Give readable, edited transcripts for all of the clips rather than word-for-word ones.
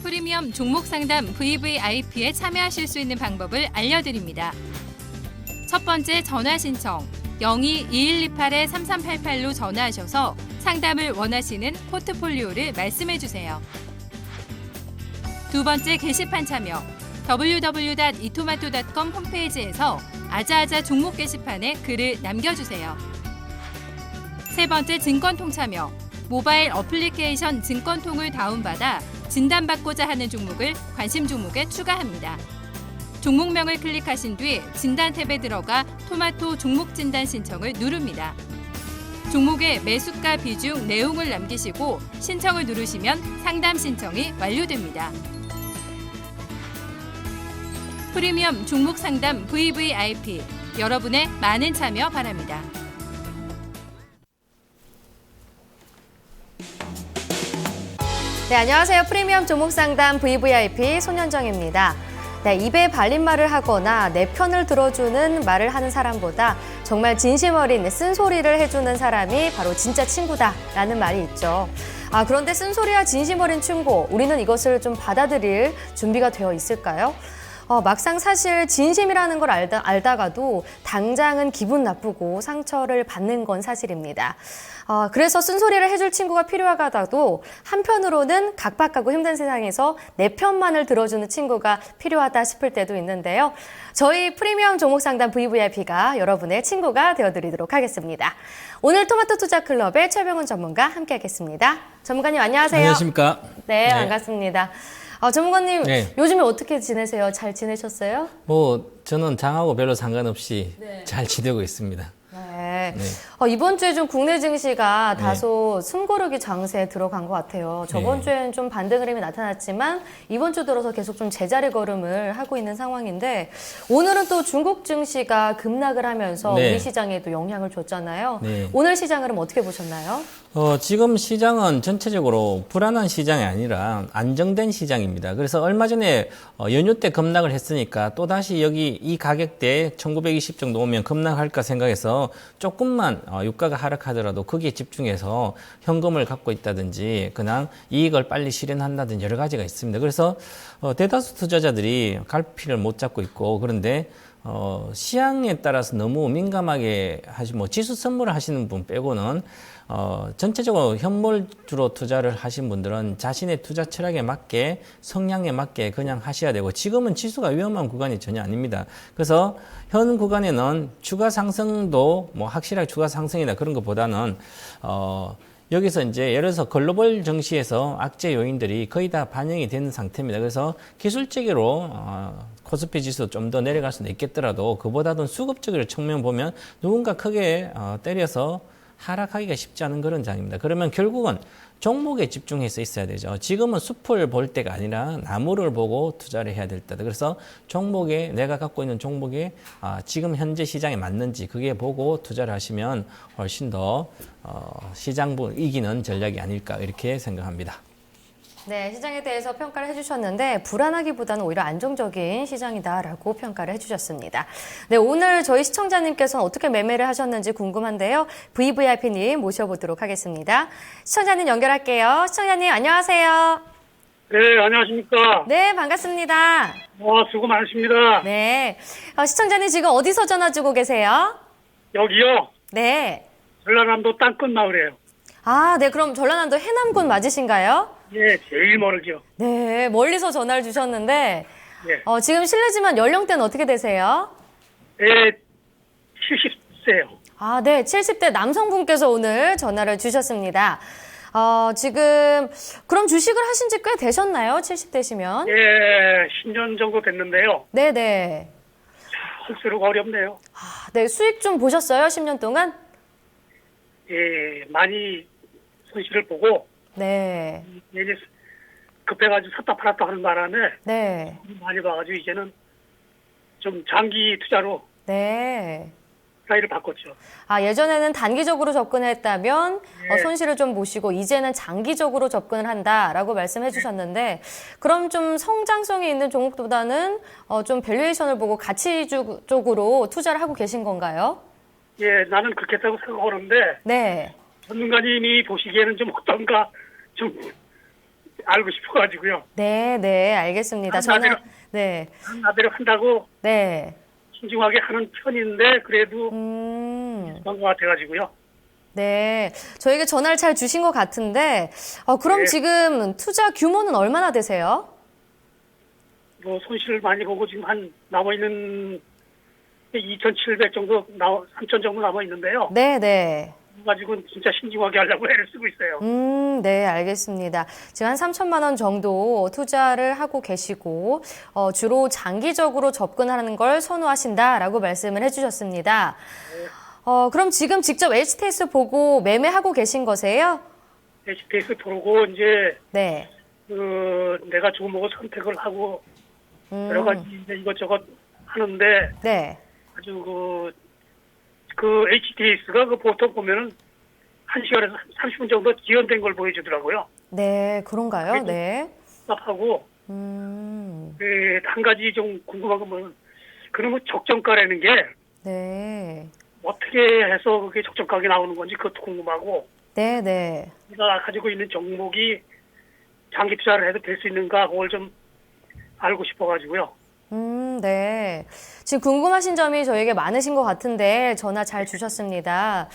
프리미엄 종목 상담 VVIP에 참여하실 수 있는 방법을 알려드립니다. 첫 번째 전화 신청 02-2128-3388로 전화하셔서 상담을 원하시는 포트폴리오를 말씀해 주세요. 두 번째 게시판 참여 www.itomato.com 홈페이지에서 아자아자 종목 게시판에 글을 남겨주세요. 세 번째 증권통 참여 모바일 어플리케이션 증권통을 다운받아 진단받고자 하는 종목을 관심 종목에 추가합니다. 종목명을 클릭하신 뒤 진단 탭에 들어가 토마토 종목 진단 신청을 누릅니다. 종목의 매수가 비중 내용을 남기시고 신청을 누르시면 상담 신청이 완료됩니다. 프리미엄 종목 상담 VVIP 여러분의 많은 참여 바랍니다. 네, 안녕하세요. 프리미엄 종목 상담 VVIP 손현정입니다. 네, 입에 발린 말을 하거나 내 편을 들어주는 말을 하는 사람보다 정말 진심 어린 쓴소리를 해주는 사람이 바로 진짜 친구다라는 말이 있죠. 그런데 쓴소리와 진심 어린 친구, 우리는 이것을 좀 받아들일 준비가 되어 있을까요? 막상 사실 진심이라는 걸 알다가도 당장은 기분 나쁘고 상처를 받는 건 사실입니다. 그래서 쓴소리를 해줄 친구가 필요하다도 한편으로는 각박하고 힘든 세상에서 내 편만을 들어주는 친구가 필요하다 싶을 때도 있는데요. 저희 프리미엄 종목 상담 VVIP가 여러분의 친구가 되어드리도록 하겠습니다. 오늘 토마토 투자 클럽의 최병훈 전문가 함께하겠습니다. 전문가님 안녕하세요. 안녕하십니까? 네, 반갑습니다. 전문가님, 네. 요즘에 어떻게 지내세요? 잘 지내셨어요? 저는 장하고 별로 상관없이 네. 잘 지내고 있습니다. 네. 네. 이번 주에 좀 국내 증시가 다소 숨고르기 장세에 들어간 것 같아요. 저번 네. 주에는 좀 반등 흐름이 나타났지만 이번 주 들어서 계속 좀 제자리 걸음을 하고 있는 상황인데 오늘은 또 중국 증시가 급락을 하면서 네. 우리 시장에도 영향을 줬잖아요. 네. 오늘 시장 흐름 어떻게 보셨나요? 지금 시장은 전체적으로 불안한 시장이 아니라 안정된 시장입니다. 그래서 얼마 전에 연휴 때 급락을 했으니까 또다시 여기 이 가격대에 1920 정도 오면 급락할까 생각해서 조금만 유가가 하락하더라도 거기에 집중해서 현금을 갖고 있다든지 그냥 이익을 빨리 실현한다든지 여러 가지가 있습니다. 그래서 대다수 투자자들이 갈피를 못 잡고 있고 그런데 시향에 따라서 너무 민감하게 지수 선물을 하시는 분 빼고는 전체적으로 현물주로 투자를 하신 분들은 자신의 투자 철학에 맞게 성향에 맞게 그냥 하셔야 되고 지금은 지수가 위험한 구간이 전혀 아닙니다. 그래서 현 구간에는 추가 상승도 확실하게 추가 상승이나 그런 것보다는 여기서 이제 예를 들어서 글로벌 증시에서 악재 요인들이 거의 다 반영이 되는 상태입니다. 그래서 기술적으로 코스피 지수 좀 더 내려갈 수는 있겠더라도 그보다는 수급적인 측면 보면 누군가 크게 때려서 하락하기가 쉽지 않은 그런 장입니다. 그러면 결국은 종목에 집중해서 있어야 되죠. 지금은 숲을 볼 때가 아니라 나무를 보고 투자를 해야 될 때다. 그래서 내가 갖고 있는 종목에 지금 현재 시장에 맞는지 그게 보고 투자를 하시면 훨씬 더 시장 이기는 전략이 아닐까 이렇게 생각합니다. 네, 시장에 대해서 평가를 해주셨는데 불안하기보다는 오히려 안정적인 시장이다라고 평가를 해주셨습니다. 네, 오늘 저희 시청자님께서는 어떻게 매매를 하셨는지 궁금한데요. VVIP님 모셔보도록 하겠습니다. 시청자님 연결할게요. 시청자님 안녕하세요. 네, 안녕하십니까. 네, 반갑습니다. 수고 많으십니다. 네, 시청자님 지금 어디서 전화 주고 계세요? 여기요, 네. 전라남도 땅끝 마을이에요. 네, 그럼 전라남도 해남군 맞으신가요? 예, 제일 모르죠. 네, 멀리서 전화를 주셨는데 예. 지금 실례지만 연령대는 어떻게 되세요? 예, 70세요. 네, 70대 남성분께서 오늘 전화를 주셨습니다. 지금 그럼 주식을 하신 지 꽤 되셨나요? 70대시면? 예, 10년 정도 됐는데요. 네네. 할수록 어렵네요. 네, 수익 좀 보셨어요? 10년 동안? 예, 많이 손실을 보고, 네. 이제 급해가지고 샀다 팔았다 하는 바람에 네. 많이 봐가지고 이제는 좀 장기 투자로 네. 사이를 바꿨죠. 예전에는 단기적으로 접근했다면 네. 손실을 좀 보시고 이제는 장기적으로 접근을 한다라고 말씀해 주셨는데 그럼 좀 성장성이 있는 종목보다는 좀 밸류에이션을 보고 가치 쪽으로 투자를 하고 계신 건가요? 예, 나는 그렇겠다고 생각하는데 네. 전문가님이 보시기에는 좀 어떤가 좀 알고 싶어가지고요. 네, 네, 알겠습니다. 나대로, 네, 나대로 한다고 네. 신중하게 하는 편인데 그래도 그런 것 같아가지고요. 네. 저에게 전화를 잘 주신 것 같은데, 그럼 네. 지금 투자 규모는 얼마나 되세요? 뭐 손실을 많이 보고 지금 한 남아있는 2,700 정도, 3,000 정도 남아있는데요. 네, 네. 가지고 진짜 신중하게 하려고 애를 쓰고 있어요. 네, 알겠습니다. 지금 한 3천만 원 정도 투자를 하고 계시고, 주로 장기적으로 접근하는 걸 선호하신다라고 말씀을 해주셨습니다. 그럼 지금 직접 HTS 보고 매매하고 계신 거세요? HTS 보고 이제 네. 내가 종목을 선택을 하고 여러 가지 이제 이것저것 하는데 네. 아주 그 HTS가 보통 보면은 1시간에서 30분 정도 지연된 걸 보여주더라고요. 네, 그런가요? 네. 하고 한 가지 좀 궁금한 건 뭐는 그러면 적정가라는 게 네. 어떻게 해서 그게 적정가게 나오는 건지 그것도 궁금하고 네, 네. 내가 가지고 있는 종목이 장기 투자를 해도 될 수 있는가 그걸 좀 알고 싶어가지고요. 네. 지금 궁금하신 점이 저에게 많으신 것 같은데 전화 잘 주셨습니다.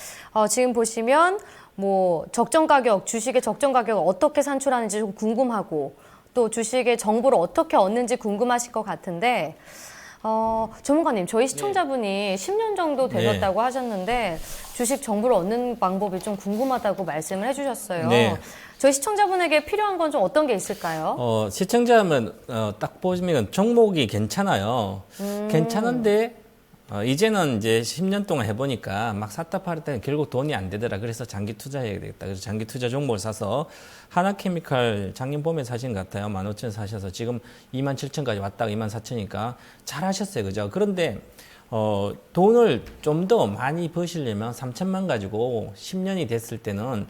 지금 보시면 뭐 적정 가격, 주식의 적정 가격을 어떻게 산출하는지 좀 궁금하고 또 주식의 정보를 어떻게 얻는지 궁금하실 것 같은데 전문가님, 저희 시청자분이 10년 정도 되셨다고 하셨는데 주식 정보를 얻는 방법이 좀 궁금하다고 말씀을 해주셨어요. 네. 저희 시청자분에게 필요한 건 좀 어떤 게 있을까요? 시청자면 딱 보시면 종목이 괜찮아요. 괜찮은데 이제는 이제 10년 동안 해보니까 막 샀다 팔았다 결국 돈이 안 되더라. 그래서 장기 투자해야 되겠다. 그래서 장기 투자 종목을 사서 하나케미칼 작년 봄에 사신 것 같아요. 15,000원 사셔서 지금 27,000까지 왔다가 24,000이니까 잘 하셨어요. 그죠? 그런데 돈을 좀 더 많이 버시려면 3천만 가지고 10년이 됐을 때는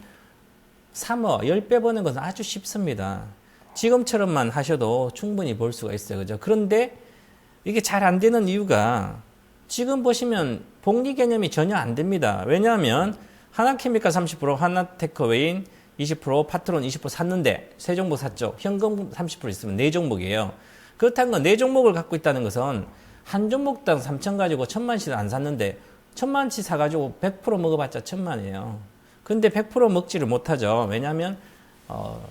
3억, 10배 버는 것은 아주 쉽습니다. 지금처럼만 하셔도 충분히 벌 수가 있어요. 그죠? 그런데 이게 잘 안 되는 이유가 지금 보시면 복리 개념이 전혀 안 됩니다. 왜냐하면 하나케미칼 30%, 하나테크웨인 20%, 파트론 20% 샀는데 세 종목 샀죠. 현금 30% 있으면 네 종목이에요. 그렇다는 건 네 종목을 갖고 있다는 것은 한 종목당 3천 가지고 1,000만씩 안 샀는데 1,000만씩 사가지고 100% 먹어봤자 1,000만이에요. 근데 100% 먹지를 못하죠. 왜냐하면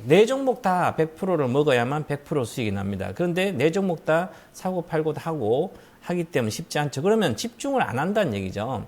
네 종목 다 100%를 먹어야만 100% 수익이 납니다. 그런데 네 종목 다 사고 팔고도 하기 때문에 쉽지 않죠. 그러면 집중을 안 한다는 얘기죠.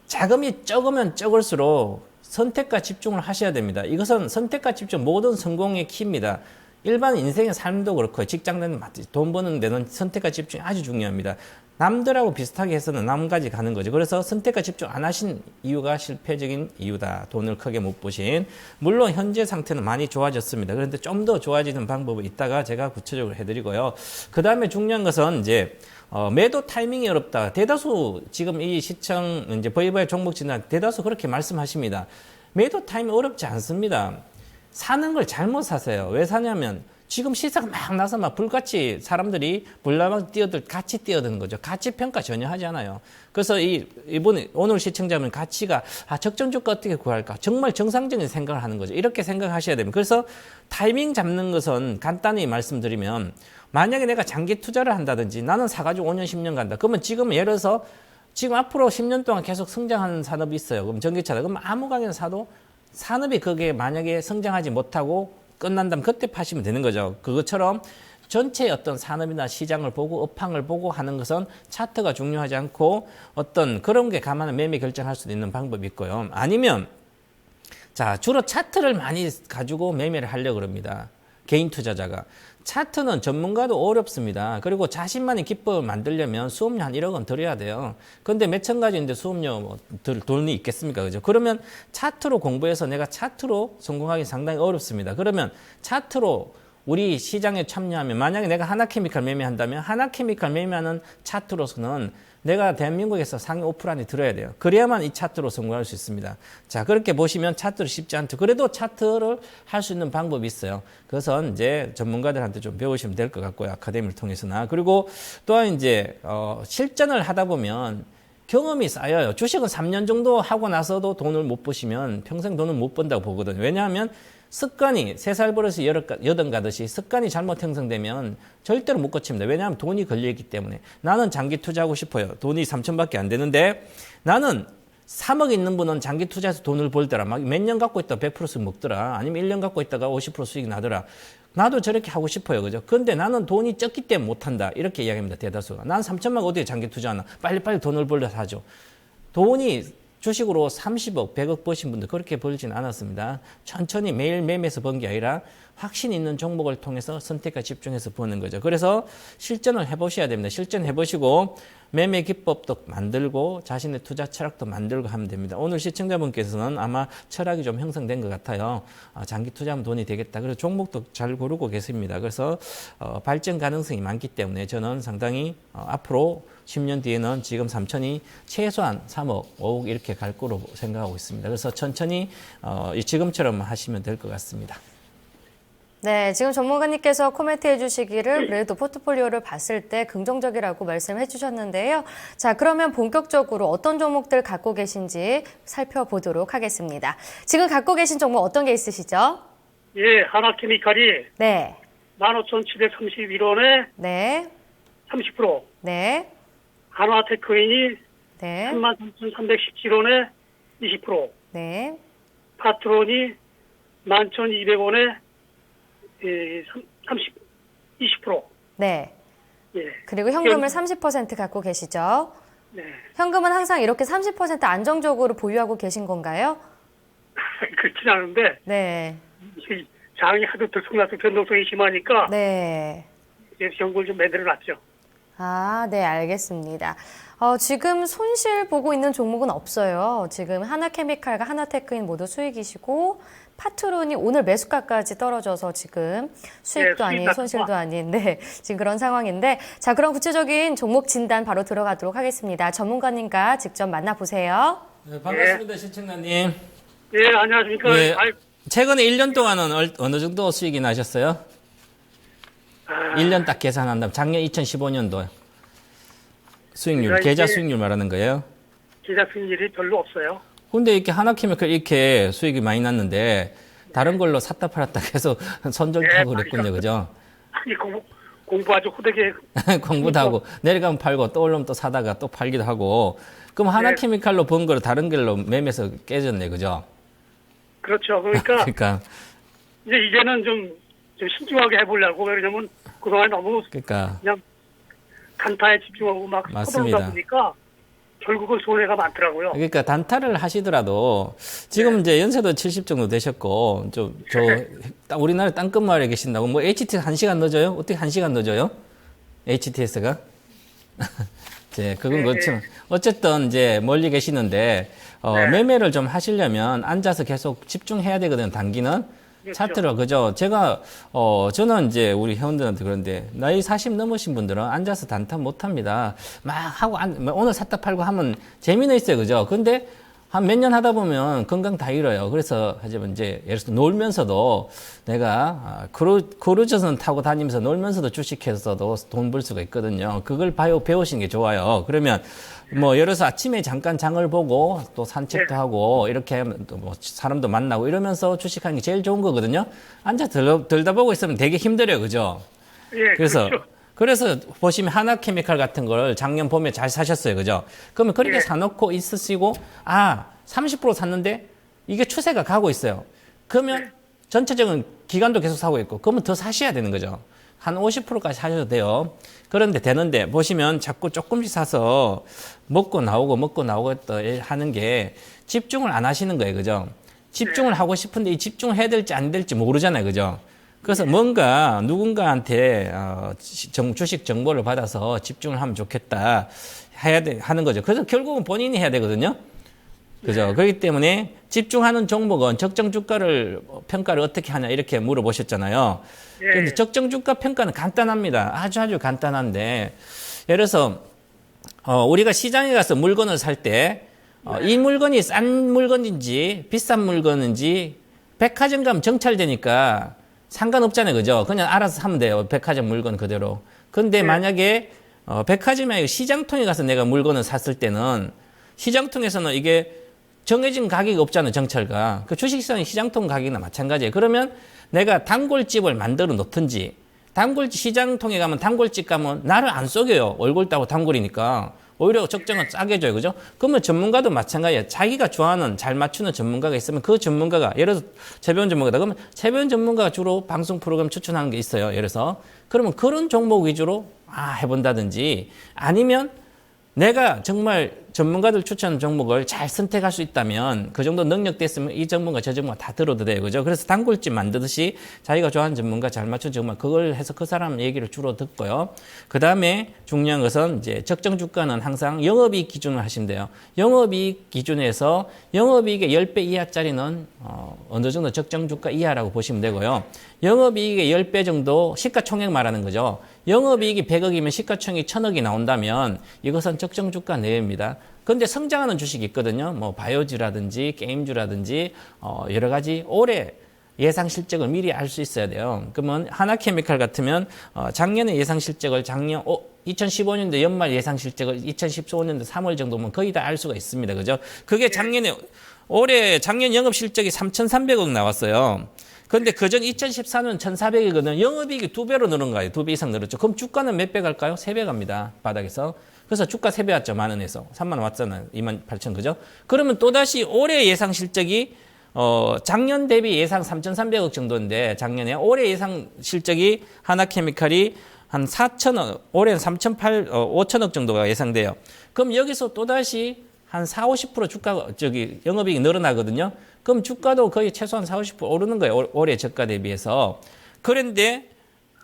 자금이 적으면 적을수록 선택과 집중을 하셔야 됩니다. 이것은 선택과 집중 모든 성공의 키입니다. 일반 인생의 삶도 그렇고요. 직장은 돈 버는 데는 선택과 집중이 아주 중요합니다. 남들하고 비슷하게 해서는 남까지 가는 거죠. 그래서 선택과 집중 안 하신 이유가 실패적인 이유다. 돈을 크게 못 보신. 물론 현재 상태는 많이 좋아졌습니다. 그런데 좀 더 좋아지는 방법이 있다가 제가 구체적으로 해드리고요. 그 다음에 중요한 것은 이제 매도 타이밍이 어렵다. 대다수 지금 이 시청 이제 VY 종목 진단 대다수 그렇게 말씀하십니다. 매도 타이밍 어렵지 않습니다. 사는 걸 잘못 사세요. 왜 사냐면 지금 시세가 막 나서 막 불같이 사람들이 불나방 같이 뛰어드는 거죠. 가치 평가 전혀 하지 않아요. 그래서 오늘 시청자분 가치가 적정 주가 어떻게 구할까? 정말 정상적인 생각을 하는 거죠. 이렇게 생각하셔야 됩니다. 그래서 타이밍 잡는 것은 간단히 말씀드리면 만약에 내가 장기 투자를 한다든지 나는 사가지고 5년, 10년 간다. 그러면 지금 예를 들어서 지금 앞으로 10년 동안 계속 성장하는 산업이 있어요. 그럼 전기차다. 그럼 아무 가게나 사도 산업이 그게 만약에 성장하지 못하고 끝난다면 그때 파시면 되는 거죠. 그것처럼 전체 어떤 산업이나 시장을 보고 업황을 보고 하는 것은 차트가 중요하지 않고 어떤 그런 게 감안한 매매 결정할 수도 있는 방법이 있고요. 아니면 주로 차트를 많이 가지고 매매를 하려고 합니다. 개인 투자자가. 차트는 전문가도 어렵습니다. 그리고 자신만의 기법을 만들려면 수업료 한 1억 원 들여야 돼요. 그런데 몇천 가지인데 수업료 돈이 있겠습니까? 그죠? 그러면 차트로 공부해서 내가 차트로 성공하기 상당히 어렵습니다. 그러면 차트로 우리 시장에 참여하면 만약에 내가 하나케미칼 매매한다면 하나케미칼 매매하는 차트로서는 내가 대한민국에서 상위 5% 안에 들어야 돼요. 그래야만 이 차트로 성공할 수 있습니다. 자, 그렇게 보시면 차트를 쉽지 않죠. 그래도 차트를 할 수 있는 방법이 있어요. 그것은 이제 전문가들한테 좀 배우시면 될 것 같고요. 아카데미를 통해서나. 그리고 또한 이제 실전을 하다 보면 경험이 쌓여요. 주식은 3년 정도 하고 나서도 돈을 못 버시면 평생 돈을 못 번다고 보거든요. 왜냐하면 습관이 3살 버릇이 여든 가듯이 습관이 잘못 형성되면 절대로 못 고칩니다. 왜냐하면 돈이 걸려있기 때문에. 나는 장기 투자하고 싶어요. 돈이 3천밖에 안 되는데 나는 3억 있는 분은 장기 투자해서 돈을 벌더라. 막 몇 년 갖고 있다가 100%씩 먹더라. 아니면 1년 갖고 있다가 50% 수익이 나더라. 나도 저렇게 하고 싶어요. 그죠? 근데 나는 돈이 적기 때문에 못한다. 이렇게 이야기합니다. 대다수가. 난 3천만 어디에 장기 투자하나. 빨리빨리 돈을 벌려서 하죠. 돈이 주식으로 30억, 100억 버신 분들 그렇게 벌지는 않았습니다. 천천히 매일 매매해서 번 게 아니라 확신 있는 종목을 통해서 선택과 집중해서 버는 거죠. 그래서 실전을 해보셔야 됩니다. 실전해보시고 매매 기법도 만들고 자신의 투자 철학도 만들고 하면 됩니다. 오늘 시청자분께서는 아마 철학이 좀 형성된 것 같아요. 장기 투자하면 돈이 되겠다. 그래서 종목도 잘 고르고 계십니다. 그래서 발전 가능성이 많기 때문에 저는 상당히 앞으로 10년 뒤에는 지금 3천이 최소한 3억, 5억 이렇게 갈 거로 생각하고 있습니다. 그래서 천천히 지금처럼 하시면 될 것 같습니다. 네, 지금 전문가님께서 코멘트해 주시기를 그래도 포트폴리오를 봤을 때 긍정적이라고 말씀해 주셨는데요. 자, 그러면 본격적으로 어떤 종목들 갖고 계신지 살펴보도록 하겠습니다. 지금 갖고 계신 종목 어떤 게 있으시죠? 예, 하나케미칼이 네, 15,731원에 네, 30%, 네, 한화테크인이 네, 33,317원에 20%, 네, 파트론이 11,200원에 20%. 네. 예. 그리고 현금을 30% 갖고 계시죠? 네. 현금은 항상 이렇게 30% 안정적으로 보유하고 계신 건가요? 그렇진 않은데, 네, 이 장이 하도 들쑥날쑥 변동성이 심하니까, 네. 그래서 현금을 좀 만들어 놨죠. 아, 네, 알겠습니다. 지금 손실 보고 있는 종목은 없어요. 지금 하나케미칼과 하나테크인 모두 수익이시고, 파트론이 오늘 매수가까지 떨어져서 지금 수익도 아닌 손실도 아닌, 네, 지금 그런 상황인데, 자, 그럼 구체적인 종목 진단 바로 들어가도록 하겠습니다. 전문가님과 직접 만나보세요. 네, 반갑습니다. 시청자님. 예, 안녕하십니까. 네, 최근에 1년 동안은 어느 정도 수익이 나셨어요? 1년 딱 계산한다면 작년 2015년도 수익률, 계좌 수익률 말하는 거예요? 계좌 수익률이 별로 없어요. 근데 이렇게 하나케미칼 이렇게 수익이 많이 났는데 다른 걸로 샀다 팔았다 계속 손절타고 그랬군요. 그죠? 아니, 공부 아주 호되게. 공부도 하고 내려가면 팔고 또 올라오면 또 사다가 또 팔기도 하고 그럼 하나케미칼로 번 거를 다른 걸로 매매해서 깨졌네. 그죠? 그렇죠. 그러니까 그러니까 이제는 좀 신중하게 해보려고. 왜냐면 그동안 너무 그러니까 그냥 단타에 집중하고 막 맞습니다. 서두르다 보니까 결국은 손해가 많더라고요. 그러니까 단타를 하시더라도 지금 이제 연세도 70 정도 되셨고 우리나라 땅끝마을에 계신다고 뭐 HT 1시간 늦어요? 어떻게 1시간 늦어요? HTS가? 이제 그건 그렇지만 어쨌든 이제 멀리 계시는데 매매를 좀 하시려면 앉아서 계속 집중해야 되거든요. 단기는. 그렇죠. 차트를 그죠? 제가 저는 이제 우리 회원들한테 그런데 나이 40 넘으신 분들은 앉아서 단타 못 합니다. 막 하고 오늘 샀다 팔고 하면 재미는 있어요. 그죠? 근데 한 몇 년 하다 보면 건강 다 잃어요. 그래서 하지만 이제 예를 들어 놀면서도 내가 크루즈선 타고 다니면서 놀면서도 주식해서도 돈 벌 수가 있거든요. 그걸 배우시는 게 좋아요. 그러면 뭐 예를 들어서 아침에 잠깐 장을 보고 또 산책도 하고 이렇게 하면 또 뭐 사람도 만나고 이러면서 주식하는 게 제일 좋은 거거든요. 앉아 들다 보고 있으면 되게 힘들어요. 그죠? 예, 그래서 그렇죠. 그래서 보시면 하나케미칼 같은 걸 작년 봄에 잘 사셨어요. 그죠? 그러면 그렇게 사놓고 있으시고 30% 샀는데 이게 추세가 가고 있어요. 그러면 전체적인 기간도 계속 사고 있고 그러면 더 사셔야 되는 거죠. 한 50%까지 사셔도 돼요. 그런데 되는데 보시면 자꾸 조금씩 사서 먹고 나오고 하는 게 집중을 안 하시는 거예요. 그죠? 집중을 하고 싶은데 이 집중을 해야 될지 안 될지 모르잖아요. 그죠? 그래서 뭔가 누군가한테 주식 정보를 받아서 집중을 하면 좋겠다 하는 거죠. 그래서 결국은 본인이 해야 되거든요. 그죠? 그렇기 때문에 집중하는 종목은 적정 주가를 평가를 어떻게 하냐 이렇게 물어보셨잖아요. 그런데 적정 주가 평가는 간단합니다. 아주 간단한데 예를 들어서 우리가 시장에 가서 물건을 살 때 이 물건이 싼 물건인지 비싼 물건인지 백화점 가면 정찰되니까 상관없잖아요. 그죠? 그냥 알아서 사면 돼요. 백화점 물건 그대로. 근데 만약에 백화점에 시장통에 가서 내가 물건을 샀을 때는 시장통에서는 이게 정해진 가격이 없잖아요, 정찰가. 그 주식시장의 시장통 가격이나 마찬가지예요. 그러면 내가 단골집을 만들어 놓든지, 단골집 시장통에 가면 단골집 가면 나를 안 속여요. 얼굴 따고 단골이니까. 오히려 적정은 싸게 줘요. 그죠? 그러면 전문가도 마찬가지예요. 자기가 좋아하는 잘 맞추는 전문가가 있으면 그 전문가가, 예를 들어서 채변 전문가다. 그러면 채변 전문가가 주로 방송 프로그램 추천하는 게 있어요. 예를 들어서. 그러면 그런 종목 위주로 해본다든지, 아니면 내가 정말 전문가들 추천하는 종목을 잘 선택할 수 있다면, 그 정도 능력 됐으면 이 전문가 저 전문가 다 들어도 돼요. 그죠? 그래서 단골집 만드듯이 자기가 좋아하는 전문가 잘 맞춘 전문가, 그걸 해서 그 사람 얘기를 주로 듣고요. 그 다음에 중요한 것은 이제 적정 주가는 항상 영업이익 기준을 하시면 돼요. 영업이익 기준에서 영업이익의 10배 이하짜리는 어느 정도 적정 주가 이하라고 보시면 되고요. 영업이익의 10배 정도, 시가총액 말하는 거죠. 영업이익이 100억이면 시가총액이 1000억이 나온다면 이것은 적정 주가 내외입니다. 그런데 성장하는 주식이 있거든요. 뭐 바이오주라든지 게임주라든지 여러 가지 올해 예상 실적을 미리 알 수 있어야 돼요. 그러면 하나케미칼 같으면 작년에 예상 실적을 2015년도 연말 예상 실적을 2015년도 3월 정도면 거의 다 알 수가 있습니다. 그죠? 그게 작년 영업 실적이 3,300억 나왔어요. 그런데 그전 2014년 1,400이거든요. 영업이익이 2배로 늘은 거예요. 2배 이상 늘었죠. 그럼 주가는 몇 배 갈까요? 3배 갑니다. 바닥에서. 그래서 주가 3배 왔죠. 10,000원에서. 30,000원 왔잖아요. 28,000, 그죠? 그러면 또다시 올해 예상 실적이 작년 대비 예상 3,300억 정도인데, 작년에 올해 예상 실적이 하나케미칼이 한 4,000억, 올해는 5,000억 정도가 예상돼요. 그럼 여기서 또다시 한 40-50% 주가, 영업이익이 늘어나거든요. 그럼 주가도 거의 최소한 40-50% 오르는 거예요. 올해 저가 대비해서. 그런데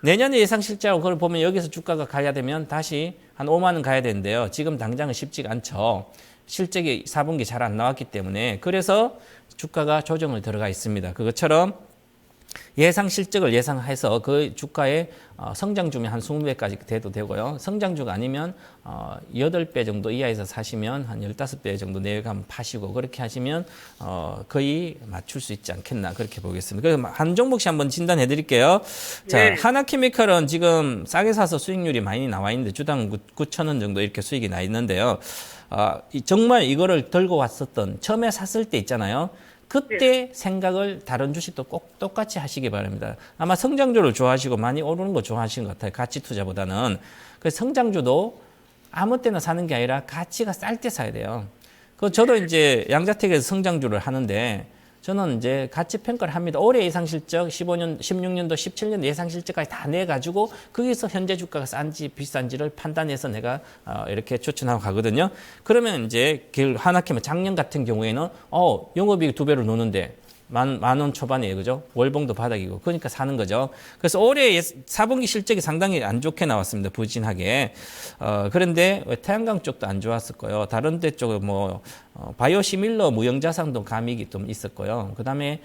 내년에 예상 실적하고 그걸 보면 여기서 주가가 가야 되면 다시 한 5만 원 가야 되는데요. 지금 당장은 쉽지가 않죠. 실적이 4분기 잘 안 나왔기 때문에. 그래서 주가가 조정을 들어가 있습니다. 그것처럼 예상 실적을 예상해서 그 주가의 성장주면 한 20배까지 돼도 되고요. 성장주가 아니면 8배 정도 이하에서 사시면 한 15배 정도 내외 가면 파시고, 그렇게 하시면 거의 맞출 수 있지 않겠나, 그렇게 보겠습니다. 그래서 한 종목씩 한번 진단해 드릴게요. 자, 네. 하나케미칼은 지금 싸게 사서 수익률이 많이 나와 있는데 주당 9,000원 정도 이렇게 수익이 나 있는데요. 정말 이거를 들고 왔었던, 처음에 샀을 때 있잖아요. 그때 생각을 다른 주식도 꼭 똑같이 하시기 바랍니다. 아마 성장주를 좋아하시고 많이 오르는 거 좋아하시는 것 같아요. 가치 투자보다는. 그래서 성장주도 아무 때나 사는 게 아니라 가치가 쌀 때 사야 돼요. 저도 이제 양자택에서 성장주를 하는데, 저는 이제 가치 평가를 합니다. 올해 예상 실적, 15년, 16년도, 17년도 예상 실적까지 다 내가지고 거기서 현재 주가가 싼지 비싼지를 판단해서 내가 이렇게 추천하고 가거든요. 그러면 이제 하나케미칼 작년 같은 경우에는 영업이익 2배로 노는데 만 원 초반이에요. 그죠? 월봉도 바닥이고. 그러니까 사는 거죠. 그래서 올해 4분기 실적이 상당히 안 좋게 나왔습니다. 부진하게. 그런데 태양광 쪽도 안 좋았을 거예요. 다른 데 쪽은 바이오시밀러 무형자산도 감익이 좀 있었고요. 그 다음에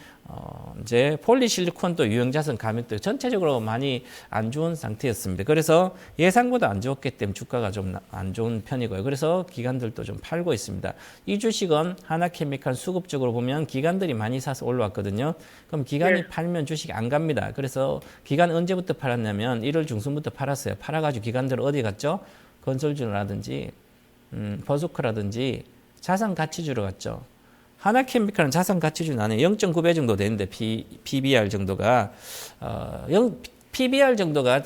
이제 폴리실리콘도 유형자산 감익도 전체적으로 많이 안 좋은 상태였습니다. 그래서 예상보다 안 좋았기 때문에 주가가 좀 안 좋은 편이고요. 그래서 기관들도 좀 팔고 있습니다. 이 주식은 하나케미칼 수급적으로 보면 기관들이 많이 사서 올라왔거든요. 그럼 기관이 팔면 주식이 안 갑니다. 그래서 기관 언제부터 팔았냐면 1월 중순부터 팔았어요. 팔아가지고 기관들은 어디 갔죠? 건설주라든지 버스크라든지 자산가치주로 갔죠. 하나케미칼은 자산가치주는 안 해요. 0.9배 정도 되는데 PBR 정도가 PBR 정도가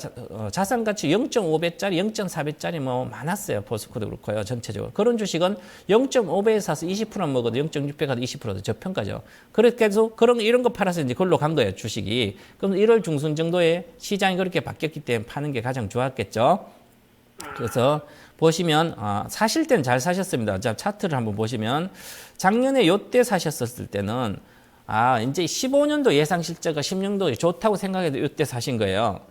자산가치 0.5배짜리, 0.4배짜리 많았어요. 포스코도 그렇고요. 전체적으로. 그런 주식은 0.5배에 사서 20%만 먹어도 0.6배 가도 20%도 저평가죠. 그렇게 해서 이런 거 팔아서 이제 그걸로 간 거예요. 주식이. 그럼 1월 중순 정도에 시장이 그렇게 바뀌었기 때문에 파는 게 가장 좋았겠죠. 그래서 보시면 사실 때는 잘 사셨습니다. 자, 차트를 한번 보시면 작년에 요때 사셨을 때는 이제 15년도 예상 실적가 16년도 좋다고 생각해도 요때 사신 거예요.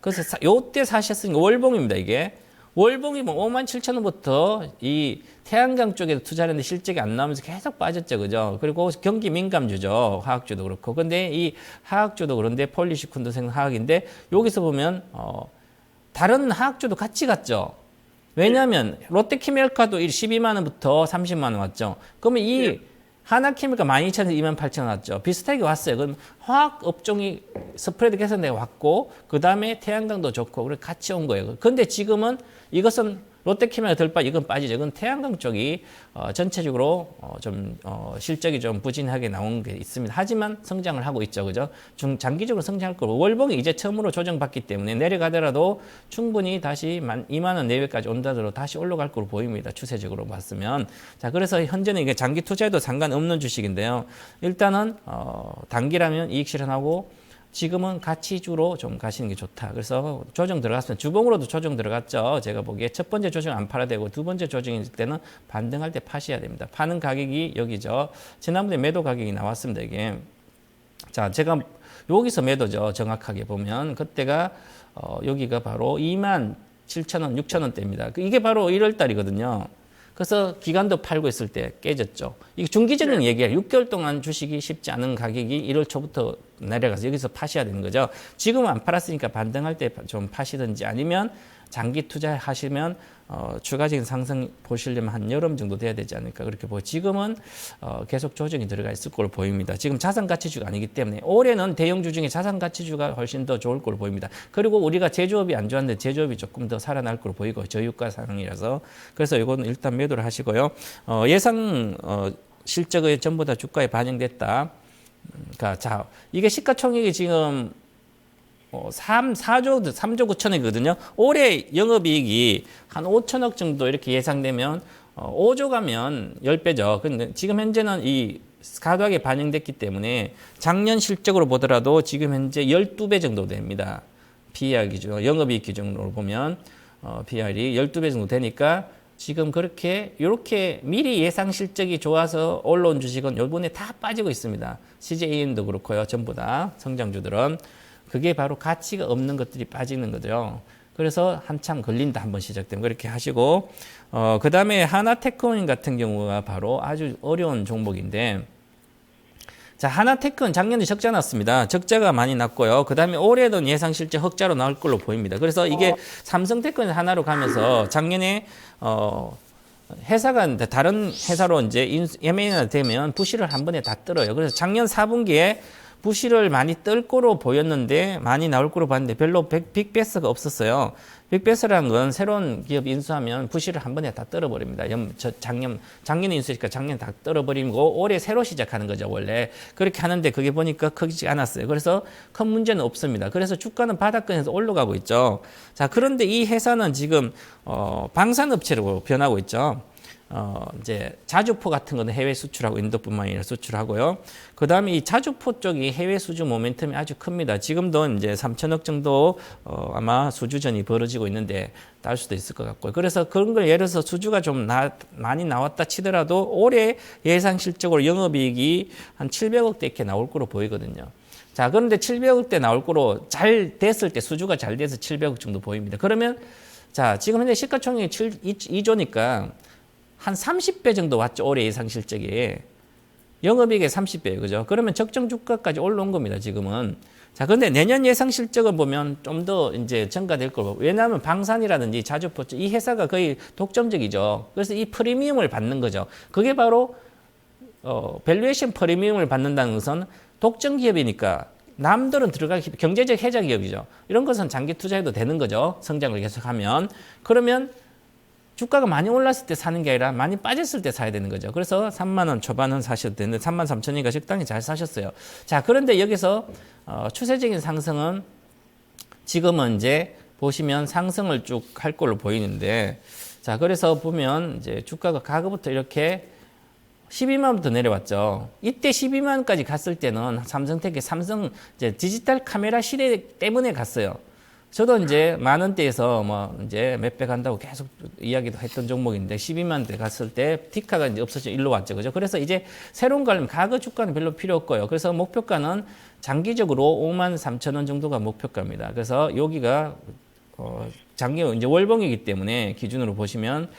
그래서 요때 사셨으니까 월봉입니다. 이게 월봉이 57,000원부터 이 태양광 쪽에 투자를 했는데 실적이 안 나오면서 계속 빠졌죠. 그죠? 그리고 경기 민감주죠. 화학주도 그렇고. 근데 이 화학주도 그런데 폴리시콘도 화학인데 여기서 보면 다른 화학주도 같이 갔죠. 왜냐하면 롯데키멜카도 12만 원부터 30만 원 왔죠. 그러면 이 하나케미가 12,000에서 28,000원 왔죠. 비슷하게 왔어요. 그럼 화학 업종이 스프레드 개선돼 왔고, 그 다음에 태양광도 좋고, 그래 같이 온 거예요. 근데 지금은 이것은 롯데케미가 덜 이건 빠지죠. 이건 태양광 쪽이 전체적으로 실적이 좀 부진하게 나온 게 있습니다. 하지만 성장을 하고 있죠, 그죠? 장기적으로 성장할 거고 월봉이 이제 처음으로 조정받기 때문에 내려가더라도 충분히 다시 2만 원 내외까지 온다더라도 다시 올라갈 거로 보입니다. 추세적으로 봤으면. 자, 그래서 현재는 이게 장기 투자에도 상관없는 주식인데요. 일단은 단기라면 이익 실현하고. 지금은 가치주로 좀 가시는 게 좋다. 그래서 조정 들어갔으면 주봉으로도 조정 들어갔죠. 제가 보기에 첫 번째 조정 안 팔아야 되고 두 번째 조정일 때는 반등할 때 파셔야 됩니다. 파는 가격이 여기죠. 지난번에 매도 가격이 나왔습니다. 이게. 자, 제가 여기서 매도죠. 정확하게 보면 그때가 여기가 바로 27,000원, 6,000원대입니다. 이게 바로 1월 달이거든요. 그래서 기간도 팔고 있을 때 깨졌죠. 이게 중기적인 얘기예요. 6개월 동안 주식이 쉽지 않은 가격이 1월 초부터 내려가서 여기서 파셔야 되는 거죠. 지금은 안 팔았으니까 반등할 때 좀 파시든지 아니면 장기 투자하시면 추가적인 상승 보시려면 한 여름 정도 돼야 되지 않을까 그렇게 보고 지금은 계속 조정이 들어가 있을 걸로 보입니다. 지금 자산가치주가 아니기 때문에 올해는 대형주 중에 자산가치주가 훨씬 더 좋을 걸로 보입니다. 그리고 우리가 제조업이 안 좋았는데 제조업이 조금 더 살아날 걸로 보이고 저유가 상황이라서 그래서 이거는 일단 매도를 하시고요. 예상 실적이 전부 다 주가에 반영됐다. 그러니까 자 이게 시가총액이 지금 3조 9천억이거든요. 올해 영업이익이 한 5천억 정도 이렇게 예상되면 5조 가면 10배죠. 근데 지금 현재는 이 가격에 반영됐기 때문에 작년 실적으로 보더라도 지금 현재 12배 정도 됩니다. PER 기준, 영업이익 기준으로 보면 PER이 12배 정도 되니까 지금 이렇게 미리 예상 실적이 좋아서 올라온 주식은 요번에 다 빠지고 있습니다. CJEN도 그렇고요. 전부 다 성장주들은. 그게 바로 가치가 없는 것들이 빠지는 거죠. 그래서 한참 걸린다 한번 시작되면 그렇게 하시고 그 다음에 하나테크논 같은 경우가 바로 아주 어려운 종목인데 자 하나테크는 작년에 적자 났습니다. 적자가 많이 났고요. 그 다음에 올해는 예상 실적 흑자로 나올 걸로 보입니다. 그래서 이게 삼성테크논 하나로 가면서 작년에 회사가 다른 회사로 이제 M&A가 되면 부실을 한 번에 다 떨어요. 그래서 작년 4분기에 부실을 많이 뜰 거로 보였는데 많이 나올 거로 봤는데 별로 빅베스가 없었어요. 빅베스라는 건 새로운 기업 인수하면 부실을 한 번에 다 떨어버립니다. 작년에 인수했으니까 작년에 다 떨어버리고 올해 새로 시작하는 거죠. 원래 그렇게 하는데 그게 보니까 크지 않았어요. 그래서 큰 문제는 없습니다. 그래서 주가는 바닥권에서 올라가고 있죠. 자 그런데 이 회사는 지금 방산업체로 변하고 있죠. 이제 자주포 같은 거는 해외 수출하고 인도뿐만 아니라 수출하고요. 그 다음에 이 자주포 쪽이 해외 수주 모멘텀이 아주 큽니다. 지금도 이제 3천억 정도 아마 수주전이 벌어지고 있는데 딸 수도 있을 것 같고요. 그래서 그런 걸 예를 들어서 수주가 좀 많이 나왔다 치더라도 올해 예상 실적으로 영업이익이 한 700억대 이렇게 나올 거로 보이거든요. 자, 그런데 700억대 나올 거로 잘 됐을 때 수주가 잘 돼서 700억 정도 보입니다. 그러면 자, 지금 현재 시가총액이 2조니까 한 30배 정도 왔죠. 올해 예상 실적이. 영업이익의 30배예요. 그죠? 그러면 적정 주가까지 올라온 겁니다. 지금은. 자, 근데 내년 예상 실적을 보면 좀 더 이제 증가될 거고. 왜냐하면 방산이라든지 자주포 이 회사가 거의 독점적이죠. 그래서 이 프리미엄을 받는 거죠. 그게 바로 밸류에이션 프리미엄을 받는다는 것은 독점 기업이니까 남들은 들어가기 경제적 해자 기업이죠. 이런 것은 장기 투자해도 되는 거죠. 성장을 계속하면. 그러면 주가가 많이 올랐을 때 사는 게 아니라 많이 빠졌을 때 사야 되는 거죠. 그래서 3만 원 초반은 사셔도 되는데 3만 3천이니까 적당히 잘 사셨어요. 자, 그런데 여기서 추세적인 상승은 지금은 이제 보시면 상승을 쭉 할 걸로 보이는데 자, 그래서 보면 이제 주가가 가급부터 이렇게 12만부터 내려왔죠. 이때 12만까지 갔을 때는 삼성 이제 디지털 카메라 시대 때문에 갔어요. 저도 이제 만 원대에서 뭐 이제 몇 배 간다고 계속 이야기도 했던 종목인데 12만대 갔을 때 티카가 이제 없어져 일로 왔죠. 그죠? 그래서 이제 새로운 거 하려면 가격 주가는 별로 필요 없고요. 그래서 목표가는 장기적으로 5만 3천 원 정도가 목표가입니다. 그래서 여기가 장기 이제 월봉이기 때문에 기준으로 보시면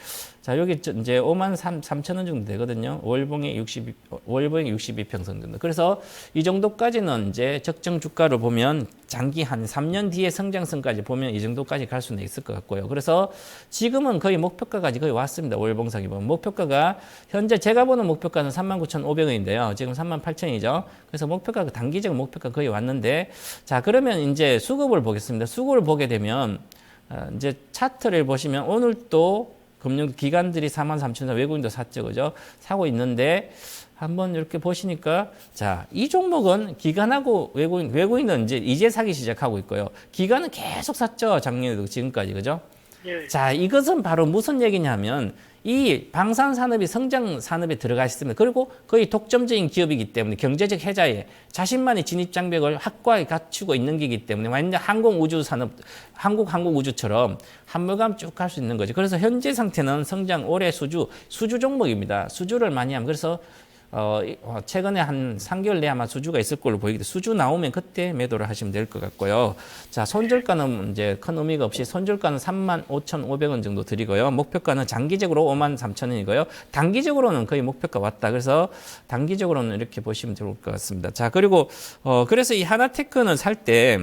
자, 여기 이제 5만 3천 원 정도 되거든요. 월봉이 62평선 정도. 그래서 이 정도까지는 이제 적정 주가를 보면 장기 한 3년 뒤에 성장성까지 보면 이 정도까지 갈 수는 있을 것 같고요. 그래서 지금은 거의 목표가까지 거의 왔습니다. 월봉상이 보면. 목표가가 현재 제가 보는 목표가는 39,500원인데요. 지금 38,000원이죠. 그래서 목표가 단기적 목표가 거의 왔는데 자, 그러면 이제 수급을 보겠습니다. 수급을 보게 되면 이제 차트를 보시면 오늘 또 금융 기관들이 43,000원 외국인도 샀죠. 그죠? 사고 있는데 한번 이렇게 보시니까 자, 이 종목은 기관하고 외국인은 이제 사기 시작하고 있고요. 기관은 계속 샀죠. 작년에도 지금까지. 그죠? 예. 자, 이것은 바로 무슨 얘기냐면 이 방산 산업이 성장 산업에 들어가 있습니다. 그리고 거의 독점적인 기업이기 때문에 경제적 혜자에 자신만의 진입 장벽을 확고하게 갖추고 있는 기이기 때문에 완전 항공우주 산업, 한국 항공우주처럼 한물감 쭉 갈 수 있는 거죠. 그래서 현재 상태는 성장 올해 수주 종목입니다. 수주를 많이 하면 그래서 최근에 한 3개월 내에 아마 수주가 있을 걸로 보이기 때문에 수주 나오면 그때 매도를 하시면 될 것 같고요. 자, 손절가는 이제 큰 의미가 없이 손절가는 35,500원 정도 드리고요. 목표가는 장기적으로 53,000원이고요. 단기적으로는 거의 목표가 왔다. 그래서 단기적으로는 이렇게 보시면 좋을 것 같습니다. 자, 그리고 그래서 이 하나테크는 살 때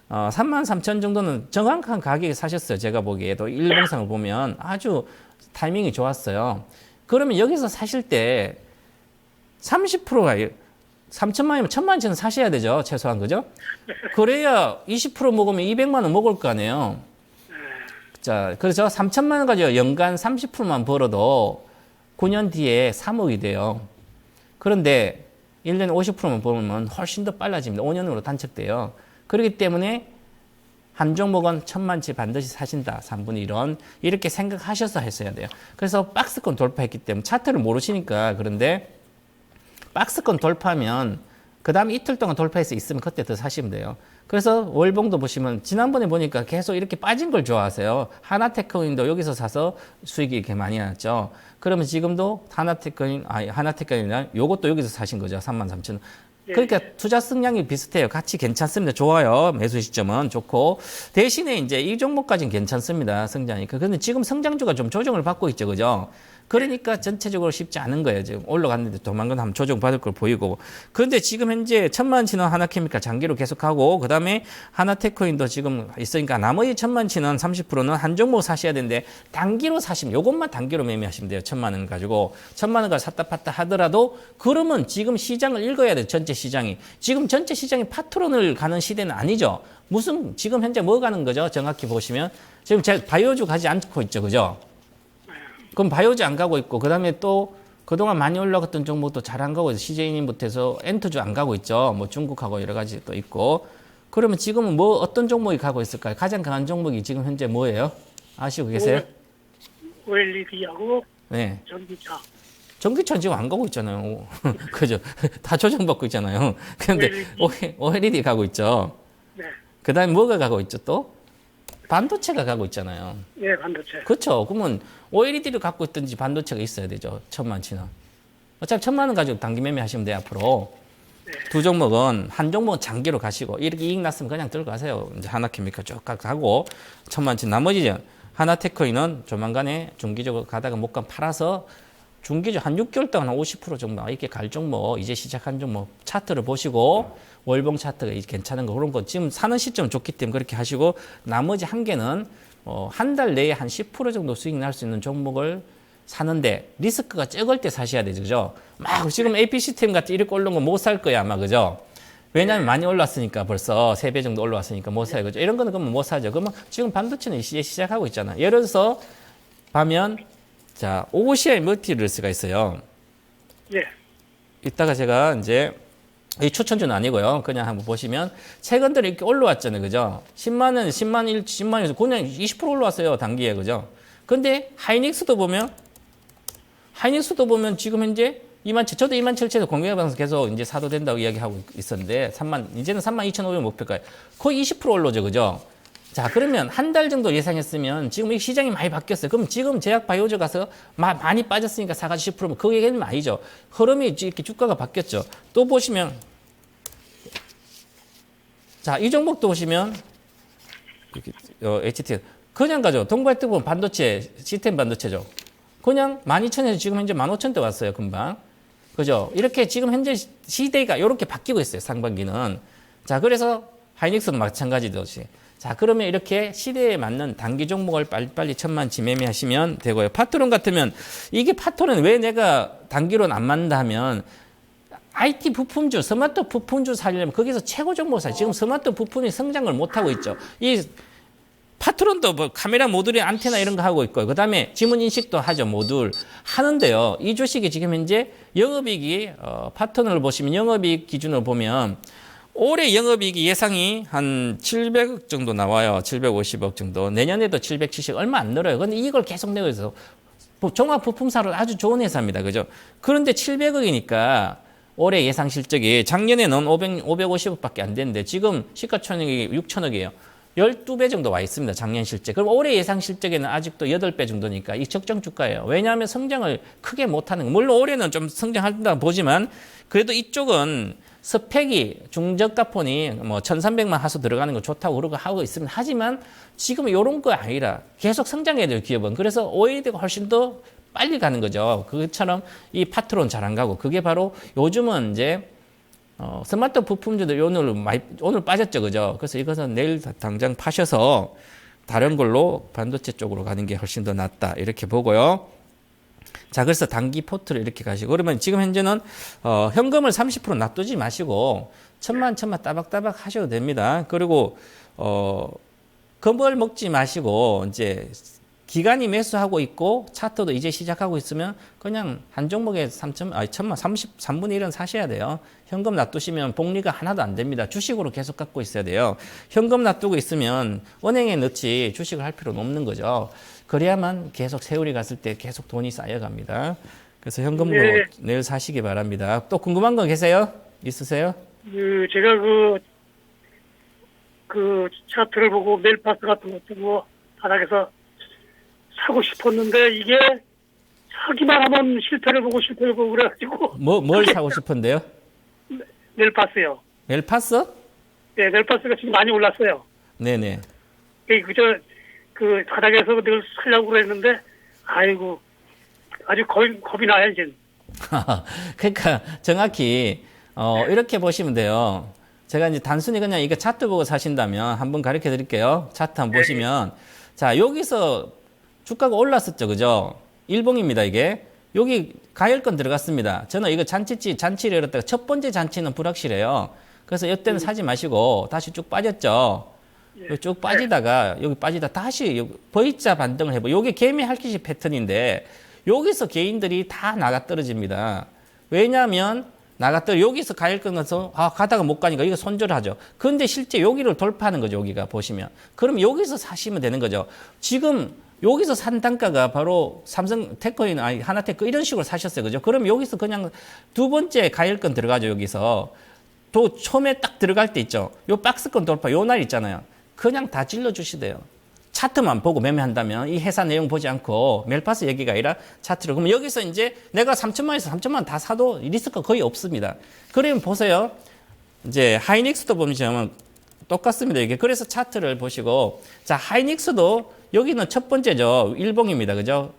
33,000 정도는 정확한 가격에 사셨어요. 제가 보기에도 일봉상을 보면 아주 타이밍이 좋았어요. 그러면 여기서 사실 때 30%가 3천만 원이면 1천만 원치는 사셔야 되죠. 최소한. 그죠? 그래야 20% 먹으면 200만 원 먹을 거 아니에요. 자, 그래서 3천만 원 가지고 연간 30%만 벌어도 9년 뒤에 3억이 돼요. 그런데 1년에 50%만 벌면 훨씬 더 빨라집니다. 5년으로 단축돼요. 그렇기 때문에 한 종목은 1,000만치 반드시 사신다. 3분의 1원. 이렇게 생각하셔서 했어야 돼요. 그래서 박스권 돌파했기 때문에 차트를 모르시니까 그런데 박스권 돌파하면 그 다음에 이틀 동안 돌파해서 있으면 그때 더 사시면 돼요. 그래서 월봉도 보시면 지난번에 보니까 계속 이렇게 빠진 걸 좋아하세요. 하나테크인도 여기서 사서 수익이 이렇게 많이 났죠. 그러면 지금도 하나테크인이나 요것도 여기서 사신 거죠. 33,000원. 그러니까 투자 성향이 비슷해요. 같이 괜찮습니다. 좋아요. 매수 시점은 좋고. 대신에 이제 이 종목까지는 괜찮습니다. 성장이니까. 근데 지금 성장주가 좀 조정을 받고 있죠. 그죠? 그러니까 전체적으로 쉽지 않은 거예요. 지금 올라갔는데 조만간 한번 조정받을 걸 보이고. 그런데 지금 현재 1,000만치는 하나케미칼 장기로 계속하고 그 다음에 하나테크인도 지금 있으니까 나머지 1,000만치는 30%는 한 종목 사셔야 되는데 단기로 사시면 요것만 단기로 매매하시면 돼요. 1,000만 원 가지고. 1,000만 원 가지고 샀다 팠다 하더라도 그러면 지금 시장을 읽어야 돼요. 전체 시장이. 지금 전체 시장이 파트론을 가는 시대는 아니죠. 무슨 지금 현재 뭐 가는 거죠? 정확히 보시면. 지금 제가 바이오주 가지 않고 있죠. 그죠? 그럼 바이오주 안 가고 있고, 그 다음에 또 그동안 많이 올라갔던 종목도 잘 안 가고 있어요. CJ님부터 해서 엔터주 안 가고 있죠. 뭐 중국하고 여러 가지 또 있고. 그러면 지금은 뭐 어떤 종목이 가고 있을까요? 가장 강한 종목이 지금 현재 뭐예요? 아시고 계세요? OLED하고 네. 전기차. 전기차는 지금 안 가고 있잖아요. 그죠? 다 조정받고 있잖아요. 그런데 OLED 가고 있죠. 네. 그 다음에 뭐가 가고 있죠 또? 반도체가 가고 있잖아요. 네, 반도체. 그렇죠. 그러면 OLED를 갖고 있든지 반도체가 있어야 되죠. 1,000만치는. 어차피 1,000만 원 가지고 단기 매매하시면 돼요. 앞으로. 네. 두 종목은 한 종목은 장기로 가시고 이렇게 이익 났으면 그냥 들고 가세요. 이제 하나케미칼 쭉 가고 1,000만치 나머지 하나테크인은 조만간에 중기적으로 가다가 못 가면 팔아서 중기적 한 6개월 동안 한 50% 정도 이렇게 갈 종목 이제 시작한 종목 차트를 보시고 월봉 차트가 괜찮은 거 그런 거 지금 사는 시점은 좋기 때문에 그렇게 하시고 나머지 한 개는 한 달 내에 한 10% 정도 수익 날 수 있는 종목을 사는데 리스크가 적을 때 사셔야 되죠. 그죠? 막 지금 APC템 같은 이렇게 올라온 거 못 살 거야 아마. 그죠? 왜냐하면 많이 올랐으니까 벌써 3배 정도 올라왔으니까 못 사요. 그죠? 이런 거는 그러면 못 사죠. 그러면 지금 반도체는 이제 시작하고 있잖아. 예를 들어서 보면 자, OCI 멀티리스가 있어요. 예. 이따가 제가 이제 이 추천주는 아니고요. 그냥 한번 보시면 최근 들에 이렇게 올라왔잖아요. 그죠? 10만 원, 10만원에서 그냥 20% 올라왔어요. 단기에. 그죠? 근데 하이닉스도 보면 지금 현재 27,000, 저도 27,000에서 공개해 방송 계속 이제 사도 된다고 이야기하고 있었는데 이제는 32,500 목표가요. 거의 20% 올라오죠. 그죠? 자, 그러면 한 달 정도 예상했으면 지금 이 시장이 많이 바뀌었어요. 그럼 지금 제약 바이오저 가서 많이 빠졌으니까 사가지고 10%면 그 얘기는 아니죠. 흐름이 이렇게 주가가 바뀌었죠. 또 보시면 자, 이 종목도 보시면 HT 그냥 가죠. 동발특본 반도체 시스템 반도체죠. 그냥 12,000에서 지금 현재 15,000대 왔어요, 금방. 그죠? 이렇게 지금 현재 시대가 이렇게 바뀌고 있어요, 상반기는. 자, 그래서 하이닉스도 마찬가지듯이. 자, 그러면 이렇게 시대에 맞는 단기 종목을 빨리빨리 천만치 매매하시면 되고요. 파트론 같으면 이게 파트론 왜 내가 단기로는 안 맞는다 하면 IT 부품주, 스마트 부품주 살려면 거기서 최고 정보 사. 지금 스마트 부품이 성장을 못 하고 있죠. 이 파트론도 뭐 카메라 모듈이 안테나 이런 거 하고 있고, 그 다음에 지문 인식도 하죠, 모듈 하는데요. 이 주식이 지금 현재 영업이익이 파트론을 보시면 영업이익 기준으로 보면 올해 영업이익이 예상이 한 700억 정도 나와요. 750억 정도. 내년에도 770억 얼마 안 늘어요. 근데 이걸 계속 내고 있어서 종합 부품사로 아주 좋은 회사입니다. 그죠? 그런데 700억이니까 올해 예상 실적이 작년에는 550억밖에 안 됐는데 지금 시가총액이 6천억이에요. 12배 정도 와 있습니다. 작년 실적. 그럼 올해 예상 실적에는 아직도 8배 정도니까 이 적정 주가예요. 왜냐하면 성장을 크게 못하는 거. 물론 올해는 좀 성장한다 보지만 그래도 이쪽은 스펙이 중저가폰이 뭐 1,300만 하수 들어가는 거 좋다고 그러고 하고 있으면 하지만 지금 이런 거 아니라 계속 성장해야 될 기업은 그래서 OLED가 훨씬 더 빨리 가는 거죠. 그것처럼 이 파트론 잘 안 가고 그게 바로 요즘은 이제 스마트 부품주들 오늘 빠졌죠, 그죠? 그래서 이것은 내일 당장 파셔서 다른 걸로 반도체 쪽으로 가는 게 훨씬 더 낫다 이렇게 보고요. 자, 그래서 단기 포트를 이렇게 가시고 그러면 지금 현재는 현금을 30% 놔두지 마시고 천만 따박따박 하셔도 됩니다. 그리고 겁을 먹지 마시고 이제 기간이 매수하고 있고 차트도 이제 시작하고 있으면 그냥 한 종목에 3분의 1은 사셔야 돼요. 현금 놔두시면 복리가 하나도 안 됩니다. 주식으로 계속 갖고 있어야 돼요. 현금 놔두고 있으면 은행에 넣지 주식을 할 필요는 없는 거죠. 그래야만 계속 세월이 갔을 때 계속 돈이 쌓여갑니다. 그래서 현금으로 네. 내일 사시기 바랍니다. 또 궁금한 거 계세요? 있으세요? 제가 그 차트를 보고 멜파스 같은 거 보고 바닥에서 사고 싶었는데 이게 사기만 하면 실패를 보고 그래가지고 뭘 사고 싶은데요? 멜파스요. 멜파스? 네, 멜파스가 지금 많이 올랐어요. 네네. 그 바닥에서 늘 살려고 그랬는데 아이고 아주 겁이 나요 이제. 그러니까 정확히 이렇게 보시면 돼요. 제가 이제 단순히 그냥 이거 차트 보고 사신다면 한번 가르쳐 드릴게요. 차트 한번 보시면 자, 여기서 주가가 올랐었죠, 그죠? 일봉입니다, 이게. 여기 가열권 들어갔습니다. 저는 이거 잔치를 열었다가 첫 번째 잔치는 불확실해요. 그래서 이때는 사지 마시고 다시 쭉 빠졌죠. 쭉 빠지다가 여기 빠지다 다시 V자 반등을 해보. 요게 개미 할퀴시 패턴인데 여기서 개인들이 다 나가 떨어집니다. 왜냐하면 여기서 가열권 가서 가다가 못 가니까 이거 손절하죠. 그런데 실제 여기를 돌파하는 거죠. 여기가 보시면. 그럼 여기서 사시면 되는 거죠. 지금 여기서 산 단가가 바로 삼성 테크인 하나테크 이런 식으로 사셨어요. 그죠? 그럼 여기서 그냥 두 번째 가열권 들어가죠. 여기서. 또 처음에 딱 들어갈 때 있죠. 요 박스권 돌파 요 날 있잖아요. 그냥 다 찔러 주시대요. 차트만 보고 매매한다면 이 회사 내용 보지 않고 멜파스 얘기가 아니라 차트를. 그러면 여기서 이제 내가 3천만에서 3천만 다 사도 리스크가 거의 없습니다. 그러면 보세요. 이제 하이닉스도 보시면 똑같습니다. 이게 그래서 차트를 보시고 자, 하이닉스도 여기는 첫 번째죠. 일봉입니다. 그죠?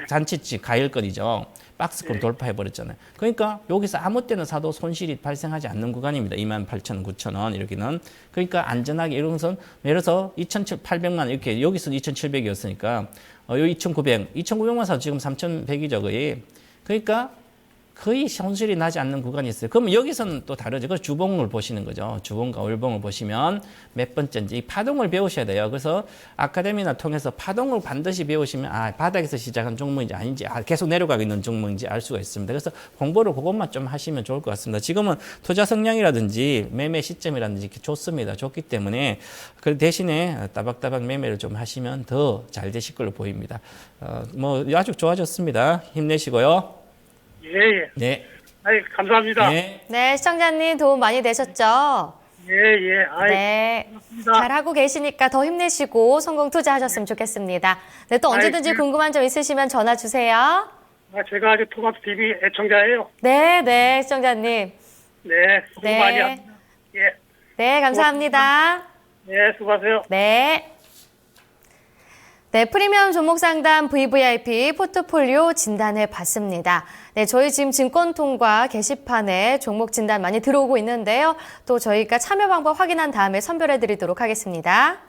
잔치치 가열권이죠. 박스권 돌파해버렸잖아요. 그러니까 여기서 아무 때나 사도 손실이 발생하지 않는 구간입니다. 28,000원, 9,000원 이렇게는. 그러니까 안전하게 예를 들어서 2,800만 이렇게 여기서 2,700이었으니까 요 2,900, 2,900만 사도 지금 3,100이죠 거의. 그러니까 거의 손실이 나지 않는 구간이 있어요. 그럼 여기서는 또 다르죠. 그래서 주봉을 보시는 거죠. 주봉과 월봉을 보시면 몇 번째인지 이 파동을 배우셔야 돼요. 그래서 아카데미나 통해서 파동을 반드시 배우시면 바닥에서 시작한 종목인지 아닌지 계속 내려가고 있는 종목인지 알 수가 있습니다. 그래서 공부를 그것만 좀 하시면 좋을 것 같습니다. 지금은 투자 성향이라든지 매매 시점이라든지 이렇게 좋습니다. 좋기 때문에 그 대신에 따박따박 매매를 좀 하시면 더 잘 되실 걸로 보입니다. 아주 좋아졌습니다. 힘내시고요. 예. 네. 감사합니다. 네. 네, 시청자님 도움 많이 되셨죠? 예. 네. 고맙습니다. 잘하고 계시니까 더 힘내시고 성공 투자하셨으면 좋겠습니다. 네, 또 언제든지 궁금한 점 있으시면 전화 주세요. 제가 아주 토마토 TV 애청자예요. 네, 시청자님. 네, 수고 네. 많이 합니다. 예. 네, 감사합니다. 네, 수고하세요. 네. 네, 프리미엄 종목 상담 VVIP 포트폴리오 진단해 봤습니다. 네, 저희 지금 증권통과 게시판에 종목 진단 많이 들어오고 있는데요. 또 저희가 참여 방법 확인한 다음에 선별해 드리도록 하겠습니다.